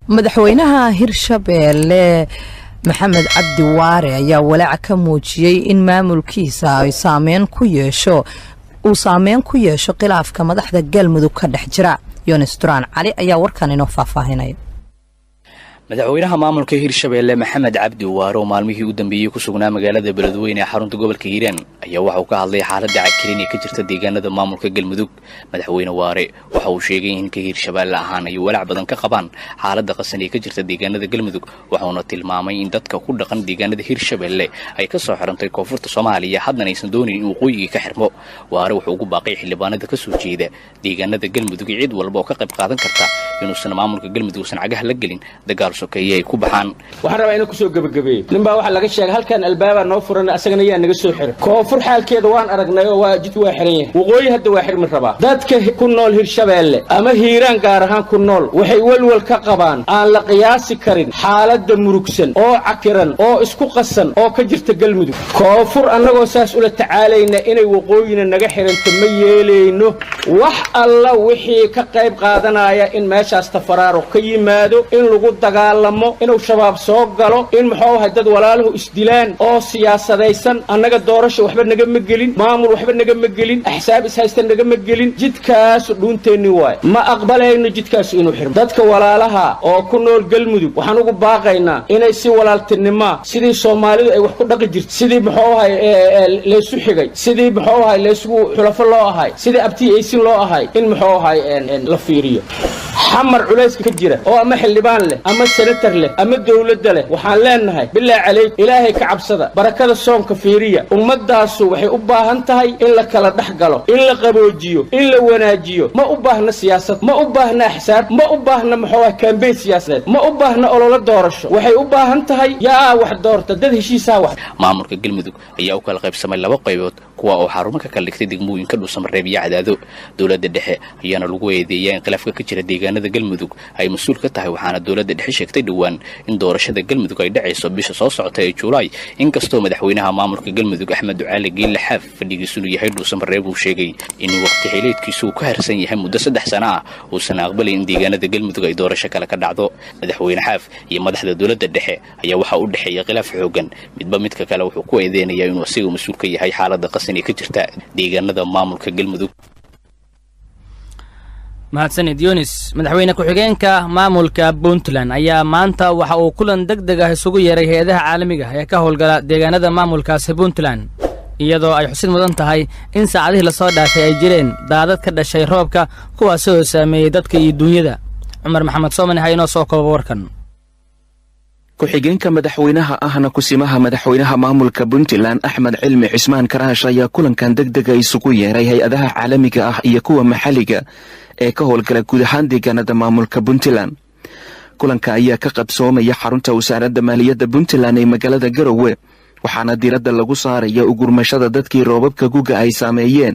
madaxweynaha Hirshabelle Maxamed Cabdi Waare ayaa walaac ka muujiyay in maamulkiisa ay saameyn ku yeesho khilaafka madaxda Galmudug ka dhex jira. Yonis Duraan Cali ayaa warkan inoo faahfaahinaya. madaxweynaha maamulka Hirshabelle Maxamed Cabdi Waare oo maalmihii u dambeeyay ku sugnaa magaalada Beledweyne ee xarunta gobolka Hiiraan ayaa waxa uu ka hadlay xaaladda cakirin ee ka jirta deegaanada maamulka Galmudug. madaxweyne Waare waxa uu sheegay in Hirshabelle ahaan ay walaac badan ka qabaan xaaladda qasan ee ka jirta deegaanada Galmudug, waxaana tilmaamay in dadka ku dhaqan deegaanada Hirshabelle ay ka soo xirantay koonfurta Soomaaliya haddana aysan doonin in waqooyiga ka xirmo. Waare wuxuu ugu baaqay xildhibaanada ka soo jeeda deegaanada Galmudug cid walba oo ka qayb qaadan karta inuusan maamulka Galmudug san cagaha la gelin dagaal sokeeyay ku baxaan. waxaan rabaa inaan ku soo gabagabeeyo ninbaa waxa laga sheegay halkan albaaba noo furan asagana yaa naga soo xiray koonfur xaalkeeda waan aragnay oo waa jid waa xiran yahay waqooyi hadda waa xirmi rabaa dadka ku nool Hirshabelle ama Hiiraan gaar ahaan ku nool waxay walwal ka qabaan aan la qiyaasi karin xaaladda murugsan oo cakiran oo isku qasan oo ka jirta Galmudug. koonfur annagoo saas ula tacaalayna inay waqooyina naga xiranto ma yeelayno wax alla wixii ka qayb qaadanaya in meeshaas tafaraaro ka yimaado in lagu dagaalamo inuu shabaab soo galo in muxuu ahay dad walaaluhu isdilaan oo siyaasadaysan annaga doorasho waxba naga ma gelin maamul waxba naga ma gelin axsaab ishaysta naga ma gelin jidkaas dhuunteeni waay ma aqbalayno jidkaas inuu xirmo dadka walaalaha oo ku nool Galmudug waxaan ugu baaqaynaa inay si walaaltinimo sidii Soomaalidu ay wax ku dhaqi jirtay sidii muxuu ahay leesu xigay sidii muxuu ahay leesu xulafo loo ahay sidii abti aysin loo ahay in muxuu ahay la fiiriyo xamar culayska ka jira oo ama xildhibaan leh ama senator leh ama dawladda leh waxaan leenahay bilaa caleey ilaahay ka cabsada barakada soonka fiiriya ummadaasu waxay u baahan tahay in la kala dhaxgalo in la qaboojiyo in la wanaajiyo ma u baahna siyaasad ma u baahna axsaab ma u baahna muxuu campaign siyaasadeed ma u baahna olole doorasho waxay u baahan tahay yaa wax doorta dad heshiisa wax maamulka Galmudug ayaa u kala qaybsamay laba qaybood kuwa oo xarumo ka kala dhigtay degmooyinka Dhuusamareeb iyo Cadaado. dawladda dhexe ayaana lagu eedeeyay in khilaafka ka jira deegaanada Galmudug ay mas'uul ka tahay, waxaana dawladda dhexe sheegtay dhawaan in doorashada Galmudug ay dhacayso bisha soo socota ee Juulaay, inkastoo madaxweynaha maamulka Galmudug Axmed Ducaale Geelle Xaaf fadhigiisu yahay Dhuusamareeb uu sheegay in waqti xileedkiisu uu ka harsan yahay muddo 3 sano ah uusan aqbalin in deegaanada Galmudug ay doorasho kale ka dhacdo. madaxweyne Xaaf iyo madaxda dawladda dhexe ayaa waxa u dhaxeeya khilaaf xoogan, midba midka kale wuxuu ku eedeynayaa inuu asiga mas'uul ka yahay xaaladda qasan ee ka jirta deegaanada maamulka Galmudug. mahadsanid Yonis. madaxweyne ku-xigeenka maamulka Puntland ayaa maanta waxa uu kulan degdeg ah isugu yeeray hay'adaha caalamiga ah ee ka howlgala deegaanada maamulkaasi Puntland, iyadoo ay xusid mudan tahay in saacadihii la soo dhaafay ay jireen daadad ka dhashay roobka kuwaas oo saameeyay dadka iyo dunyada. Cumar Maxamed Soomane ha inoo soo koobo warkan. ku-xigeenka madaxweynaha ahna kusimaha madaxweynaha maamulka Puntland Axmed Cilmi Cismaan Karaash ayaa kulankan degdeg ah isugu yeeray hay'adaha caalamiga ah iyo kuwa maxalliga ee ka howlgala guud ahaan deegaanada maamulka Puntland. kulanka ayaa ka qabsoomaya xarunta wasaaradda maaliyadda Puntland ee magaalada Garowe, waxaana diiradda lagu saaraya ugurmashada dadkii roobabka guga ay saameeyeen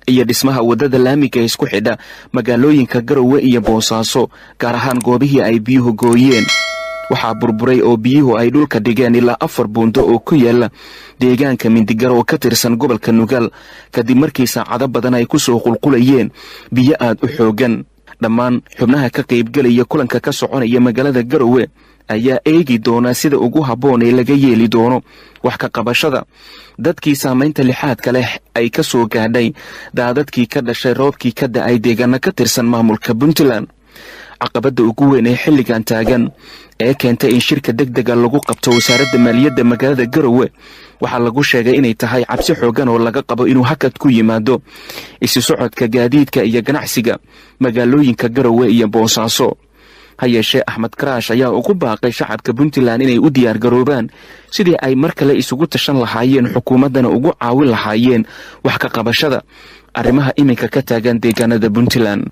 iyo dhismaha wadada laamiga isku xidha magaalooyinka Garowe iyo Boosaaso, gaar ahaan goobihii ay biyuhu gooyeen. waxaa burburay oo biyuhu ay dhulka dhigeen ilaa 4 buundo oo ku yaala deegaanka Mindigar oo ka tirsan gobolka Nugaal, kadib markii saacado badan ay ku soo qulqulayeen biyo aad u xoogan. dhammaan xubnaha ka qaybgalaya kulanka ka soconaya magaalada Garowe ayaa eegi doona sida ugu habboon ee laga yeeli doono wax ka qabashada dadkii saameynta lixaadka leh ay ka soo gaadhay daadadkii ka dhashay roobkii ka da'ay deegaano ka tirsan maamulka Puntland. caqabadda ugu weyn ee xilligan taagan ee keentay in shirka degdega lagu qabto wasaaradda maaliyadda magaalada Garowe waxaa lagu sheegay inay tahay cabsi xoogan oo laga qabo inuu hakad ku yimaado isu socodka gaadiidka iyo ganacsiga magaalooyinka Garowe iyo Boosaaso. ha yeeshee Axmed Karaash ayaa ugu baaqay shacabka Puntland inay u diyaar garoobaan sidii ay mar kale isugu tashan lahaayeen xukuumaddana ugu caawin lahaayeen wax ka qabashada arrimaha iminka ka taagan deegaanada Puntland.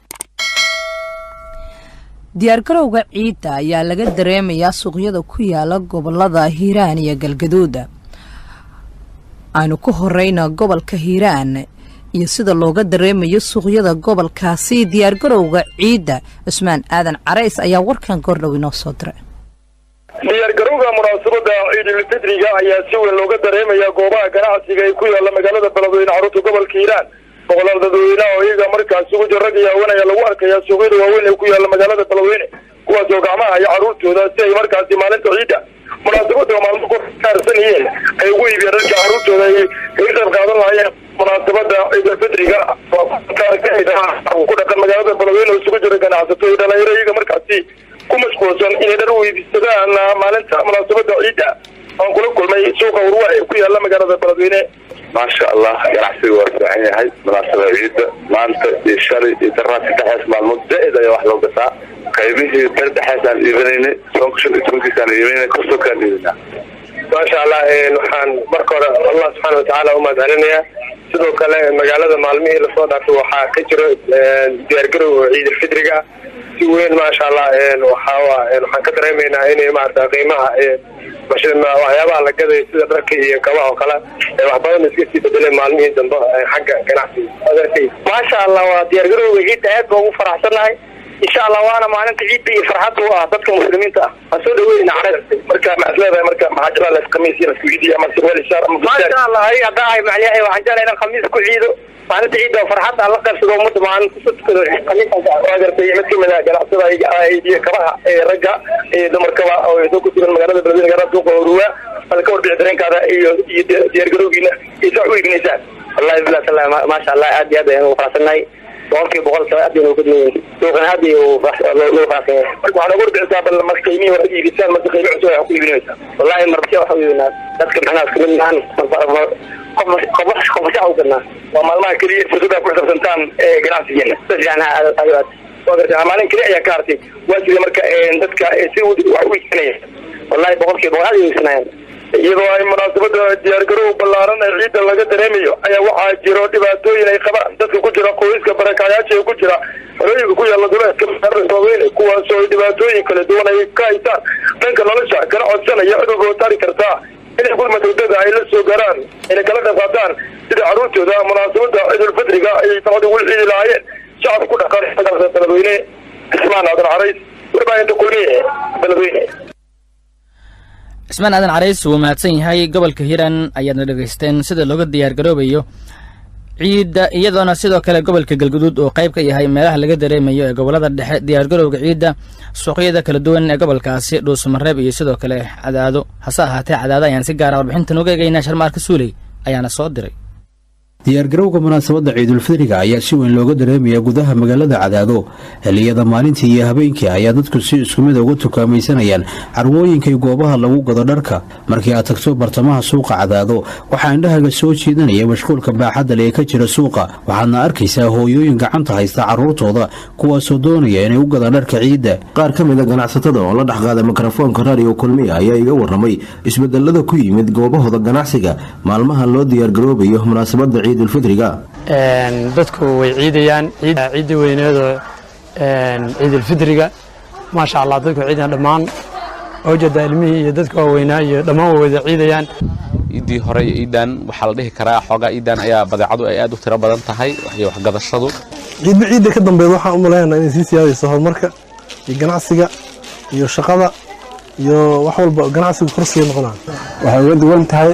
diyaargarowga ciidda ayaa laga dareemayaa suuqyada ku yaala gobolada Hiiraan iyo Galgaduud. aynu ku horeyna gobolka Hiiraan iyo sida looga dareemayo suuqyada gobolkaasi diyaargarowga ciidda. Usmaan Aadan Carays ayaa warkan gordhow inoo soo diray. diyaargarowga munaasabada ciidul fidriga ayaa si weyn looga dareemayaa goobaha ganacsiga ee ku yaala magaalada Beledweyne xarunta gobolka Hiiraan. boqolaal dadweyne oo iyaga markaas ugu jarrad iyo haweenaya lagu arkayaa suuqyada waaweyn ee ku yaala magaalada Beledweyne. kuwaasoo gacmaha iyo carruurtooda si ay markaasi maalinta ciidda munaasabada maalmo ku kaarsan yihiin ay ugu iibiyeen dharka carruurtooda ay kaga qayb qaadan lahaayeen munaasabada ciidulfitriga ku dhaqan magaalada beledweyne oo isugu jira ganacsato iyo dhalinyaro iyaga markaasi ku mashquulsan inay dhar u iibsadaan maalinta munaasabada ciidda aan kula kulmay suuqa urwa ee ku yaala magaalada beledweyne. maasha allah ganacsiga waa fiican yahay munaasabada ciidda maanta iyo shalay iyo darraa saddexdaas maalmood zaaid ayaa wax loo gataa qaybihii ber dhexaasaan iibinaynay soonka shan iyo tobankiisaan iibinaynay korsokaan iibinaa. maasha allah waxaan marka hore allah subxaana watacaala u mahadcelinayaa sidoo kale magaalada maalmihii lasoo dhaafay waxaa ka jiro diyaargarow ciidulfitriga si weyn maasha allah waxaan ka dareemaynaa inay maarata qiimaha waxyaabaha la gaday sida dharka iyo kabaha oo kale wax badan iska sii bedeleen maalmihii dambe xagga ganacsiga. maasha allah waa diyaargarowga ciidda aad baa ugu faraxsanahay insha allah waana maalinta ciidda iyo farxadda u ah dadka muslimiinta ah waan soo dhaweynayna carada marka maxaad leedahay marka maxaa jira la khamiis iyo isku ciidiya ama sirwal shaar ama maasha allah hadda ay macnaheedu waxaan jeclahay inaan khamiis ku ciido maalinta ciidda oo farxadda la qaybsado ummadda maalinta sudkada khamiiska waa gartay mid kamid ah ganacsada iyo kabaha ragga iyo dumarkaba oo soo ku sugan magaalada beledweyne gaar suuqa urwa bal ka warbixi dareenkaada iyo diyaargarowgiina iyo soo u iibinaysaan. wallahi billahi maasha allah aad iyo aad ayaan ugu faraxsanahay boqolkiiba boqol aad ayaan ugu gudnay suuqan aad iyo loo faraxsan yahay. marka waxaan ugu warbixisaan bal marka qiimihii hore iibisaan marka qiimo cusub ay ku iibinaysaa. wallahi markii waxa iibinaa dadka macnaha isku mid maahan qof u gadnaa waa maalmaha keliya fursada ku xirsantaan ganacsigeena maalin keliya ayaa ka hartay waa sida marka dadka si wax u iibsanaya wallahi boqolkiiba boqol aad iibsanayaan. iyadoo ay munaasabada diyaargarow ballaaran ee ciidda laga dareemayo ayaa waxaa jiro dhibaatooyin ay qabaan dadka ku jira qoyska barakaayaasha ee ku jira xerooyinka ku yaala duleedka magaalada beledweyne kuwaasoo ay dhibaatooyin kala duwan ay ka haystaan dhanka nolosha kana codsanaya cid walba tari kartaa inay gurmadowdada ay la soo garaan inay kala qayb qaataan sida carruurtooda munaasabada ciidulfitriga ayay farxad ugu ciidi lahaayeen shacabka ku dhaqan magaalada beledweyne. cismaan aadan carays warbaahinta kulmiye beledweyne. cismaan aadan carays wuu mahadsan yahay. gobolka hiiraan ayaadna dhegaysteen sida looga diyaargaroobayo ciidda iyadoona sidoo kale gobolka galguduud oo qayb ka yahay meelaha laga dareemayo ee gobolada dhexe diyaargarowga ciidda suuqyada kala duwan ee gobolkaasi dhuusamareeb iyo sidoo kale cadaado. hase ahaatee cadaado ayaan si gaara warbixintan uga eegaynaa. sharmaarka suuley ayaana soo diray. diyaargarowga munaasabadda ciidulfitriga ayaa si weyn looga dareemaya gudaha magaalada cadaado. xilliyada maalintii iyo habeenkii ayaa dadku si isku mid uga tukaamaysanayaan carwooyinkay goobaha lagu gado dharka. markii aad tagto bartamaha suuqa cadaado waxaa indhahaga soo jiidanaya mashquulka baaxadda le ee ka jira suuqa waxaadna arkaysaa hooyooyin gacanta haysta carruurtooda kuwaasoo doonaya inay u gadaan dharka ciidda. qaar ka mid a ganacsatada oo la dhexqaada mikrofoonka raadiyo kulmiya ayaa iga warramay isbedelada ku yimid goobahooda ganacsiga maalmaha loo diyaargaroobayo munaasabadda dadku way ciidayaan ciidda weyneedoo ciidulfitriga maasha allah dadku ciidan dhammaan awjada ilmihii iyo dadka waaweynaa iyo dhammaan way wada ciidayaan. ciiddii hore iyo ciidan waxaa la dhihi karaa xoogaa ciidan ayaa badeecadu ay aad u tiro badan tahay iyo waxgadashadu ciidda ka dambeed waxaan u malaynaa inay sii siyaadayso horumarka iyo ganacsiga iyo shaqada iyo wax walba ganacsigu korsiga noqonaa. waxay uga duwan tahay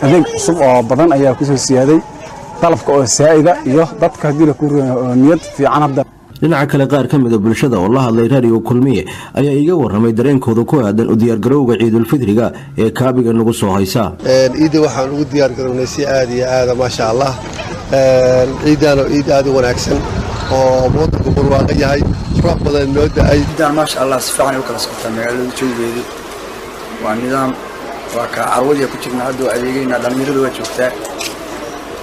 adeeg cusub oo badan ayaa kusoo siyaaday dalabka oo saa'ida iyo dadka haddii la ku niyad fiican hadda. dhinaca kale qaar ka mid a bulshada oo la hadlay raadiyo kulmiye ayaa iga warramay dareenkooda ku aadan u diyaargarowga ciidulfitriga ee kaabiga nagu soo haysa. ciidda waxaan ugu diyaargarownay si aad iyo aada maasha allah. ciiddaanoo ciid aad u wanaagsan oo waddanku barwaaqo yahay roob badan noo da-ay. ciiddaan maasha allah si fiican ay u kala socotaa magaalada joogeedu waa nidaam waa kaa carwadii ku jirna hadda adeegaynaa dhallinyarada waa joogtaa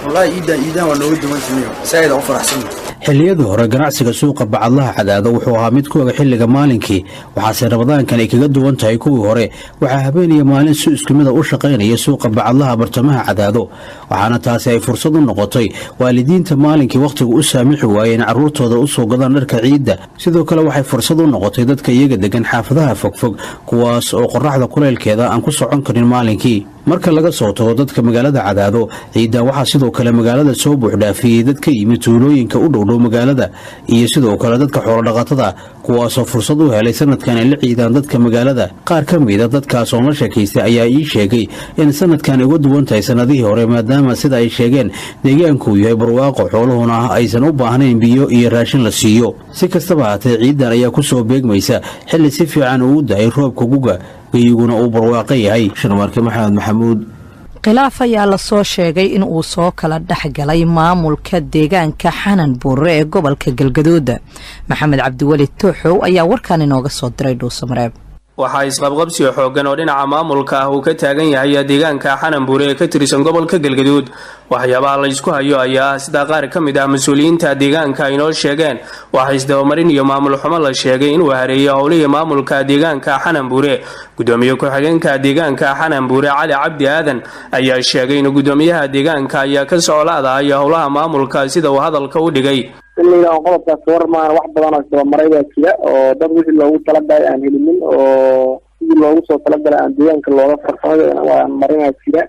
wallahi ciidan waa nooga duwantimiyo saa'id u faraxsan. xilliyadii hore ganacsiga suuqa bacadlaha cadaado wuxuu ahaa mid kuwaga xilliga maalinkii waxaase ramadaankan ay kaga duwan tahay kuwii hore waxaa habeen iyo maalin si isku mida u shaqaynaya suuqa bacadlaha bartamaha cadaado waxaana taasi ay fursad u noqotay waalidiinta maalinkii wakhtigu u saamixi waayeen carruurtooda u soo gadaan dharka ciidda. sidoo kale waxay fursad u noqotay dadka iyaga degan xaafadaha fogfog kuwaas oo qorraxda kuleylkeeda aan ku socon karin maalinkii. marka laga soo tago dadka magaalada cadaado ciiddan waxaa sidoo kale magaalada soo buuxdhaafiyey dad ka yimid tuulooyinka u dhow dhow magaalada iyo sidoo kale dadka xoolodhaqatada kuwaasoo fursad u helay sanadkan ay la ciidaan dadka magaalada. qaar ka mida dadkaas oo la sheekaystay ayaa ii sheegay in sanadkan uga duwan tahay sanadihii hore maadaama sida ay sheegeen deegaankuu yahay barwaaqo xooluhuna aysan u baahnayn biyo iyo raashin la siiyo. si kastaba haatee ciidan ayaa ku soo beegmaysa xilli si fiican uu dahay roobka guga geyiguna uu barwaaqo yahay. sharmarke maxamed maxamuud. khilaaf ayaa lasoo sheegay in uu soo kala dhex galay maamulka deegaanka xanan buure ee gobolka galgaduud. maxamed cabdiweli tooxow ayaa warkan inooga soo diray dhuusamareeb. waxaa isqabqabsiga xooggan oo dhinaca maamulka ah uu ka taagan yahay deegaanka xanan buure ee ka tirsan gobolka galgaduud. waxyaabaha la isku hayo ayaa sida qaar ka mid ah mas-uuliyiinta deegaanka ay noo sheegeen waxaa isdabamarin iyo maamul xumo la sheegay inuu hareeyay howlihii maamulka deegaanka xanan buure. gudoomiye ku-xigeenka deegaanka xanan buure cali cabdi aadan ayaa sheegay in gudoomiyaha deegaanka ayaa ka socolaadahay howlaha maamulka sida uu hadalka u dhigay. qodobkaas warmaan wax badan oo isdabamaray baa jira oo dad wixii loogu talagalay aan helinin oo sidii loogu soo talagalay aan deegaanka looga farsamay waan marinaa jira.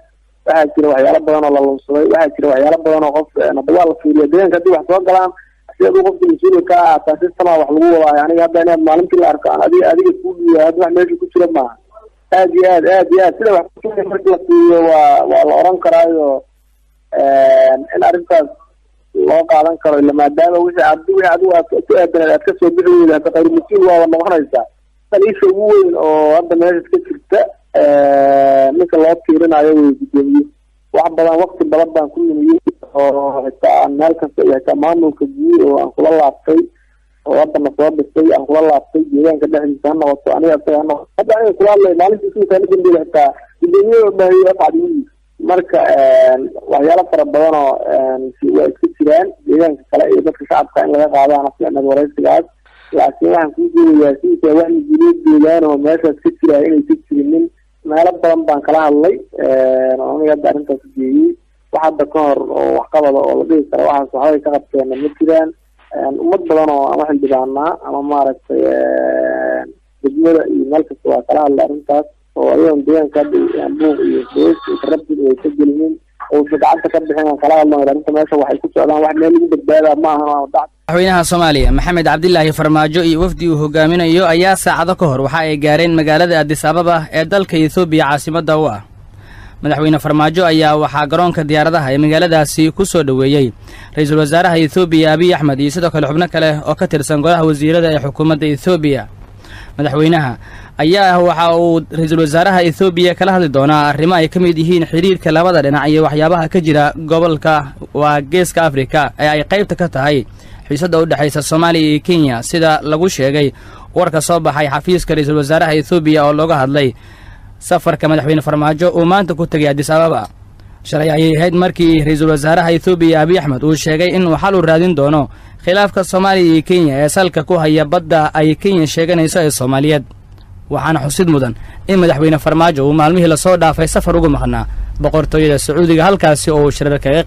waxaa jira waxyaalo badan oo la lunsaday, waxaa jira waxyaalo badan oo qof waa la fiiriya deegaanka haddii wax soo galaan sida qofka mas-uulka ka ah taasistana wax lagu wadaayo. aniga hadda inaad maalintii la arko aan adiga kuu dhiiyo hadda wax meesha ku jira maaha. aad iyo aad sida wax kusuga markii la fiiriyo waa la oran karaayo in arrintaas loo qaadan karo ila maadaama wixii adigu aad ku aadan aad ka soo bixi weyda hadda qayr mas-uul waa noqonaysaa. taliisha ugu weyn oo hadda meesha ka jirta ninka loo tiirinayo way gudoomiye. wax badan waqti badan baan ku lumiyey oo xitaa meel kasta iyo xitaa maamulka guud oo aan kula laabtay oo hadda na soo dhistay aan kula laabtay deegaanka dhexdiisa ha noqoto aniga isaga ha noqoto hadda aniga kula hadlay maalintii suuka la dambeeyay xitaa gudoomiye baahiyo afcadiyi. marka waxyaalo fara badan oo waa iska jiraan deegaanka kale iyo dadka shacabka in laga qaadaan afnad waraysigaas. laakiin waxaan kuu sheegayaa sidiisa wax mas-uuliyad deegaan oo meeshaas ka jiraya inaysa jirinin meelo badan baan kala hadlay aniga hadda arrintaas geeyey. wax hadda ka hor oo waxqabada oo la dhihi karo waxaas waxbay ka qabteena ma jiraan. ummad badan oo ama xildhibaanaa ama maaragtay degmada iyo meel kasta waa kala hadlay arrintaas oo ayagoon deegaanka hadda buuq iyo boos rabbi ay ka gelinin oo gacanta ka bixin aan kala hadlo arrinta meesha waxay ku socdaan wax meel lagu badbaadaa ma aha. madaxweynaha Soomaaliya Maxamed Cabdilaahi Farmaajo iyo wafdi uu hogaaminayo ayaa saacado ka hor waxa ay gaareen magaalada Addis Ababa ee dalka Itoobiya caasimadda u ah. madaxweyne Farmaajo ayaa waxaa garoonka diyaaradaha ee magaaladaasi ku soo dhaweeyay ra'iisul wasaaraha Itoobiya Abiy Ahmed iyo sidoo kale xubno kale oo ka tirsan golaha wasiirada ee xukuumadda Itoobiya. madaxweynaha ayaa waxa uu ra'iisul wasaaraha Itoobiya kala hadli doonaa arrimo ay ka mid yihiin xiriirka labada dhinac iyo waxyaabaha ka jira gobolka waa Geeska Afrika ee ay qaybta ka tahay xiisadda u dhaxaysa Soomaaliya iyo Kenya sida lagu sheegay warka soo baxay xafiiska ra'iisul wasaaraha Itoobiya oo looga hadlay safarka madaxweyne Farmaajo uu maanta ku tagay Addis Ababa. shalay ayay ahayd markii ra'iisul wasaaraha Itoobiya Abiy Ahmed uu sheegay in uu xal u raadin doono khilaafka Soomaaliya iyo Kenya ee salka ku haya badda ay Kenya sheeganayso ee Soomaaliyeed. waxaana xusid mudan in madaxweyne Farmaajo uu maalmihii la soo dhaafay safar ugu maqnaa boqortooyada Sacuudiga halkaasi oo uu shirar kaga